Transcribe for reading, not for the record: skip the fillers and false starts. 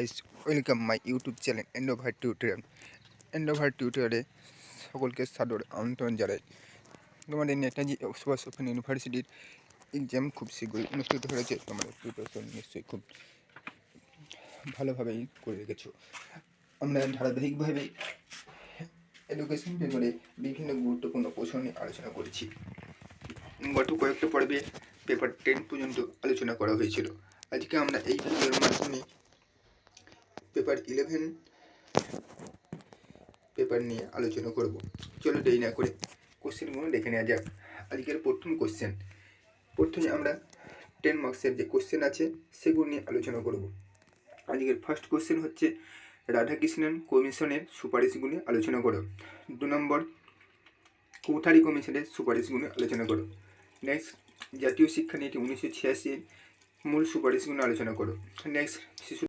Guys, welcome my YouTube channel Endeavour tutorial. Endeavour টিউটোরিয়ালে সকলকে সাদর আমন্ত্রণ জানাই। তোমাদের নেতাজি সুভাষ ওপেন ইউনিভার্সিটির এক্সাম খুব শীঘ্রই অনুষ্ঠিত হয়েছে। তোমাদের প্রিপারেশন নিশ্চয়ই খুব ভালোভাবেই করে রেখেছো। আমরা ধারাবাহিকভাবে এডুকেশন পেপারে বিভিন্ন গুরুত্বপূর্ণ প্রশ্ন নিয়ে আলোচনা করেছি। গত কয়েকটা পর্বে পেপার 10 পর্যন্ত আলোচনা করা হয়েছিল। আজকে আমরা এই ভিডিওর মাধ্যমে পেপার 11 পেপার নিয়ে আলোচনা করব। চলো দেরি না করে কোশ্চেনগুলো দেখে নেওয়া যাক। আজকের প্রথম কোশ্চেন, প্রথমে আমরা 10 মার্কসের যে কোশ্চেন আছে সেগুলো নিয়ে আলোচনা করব। আজকের ফার্স্ট কোশ্চেন হচ্ছে রাধাকৃষ্ণন কমিশনের সুপারিশগুলি আলোচনা করো। 2 নম্বর কোঠারি কমিশনের সুপারিশগুলি আলোচনা করো। নেক্সট জাতীয় শিক্ষানীতি 1986 মূল সুপারিশগুলো আলোচনা করো। নেক্সট শিশু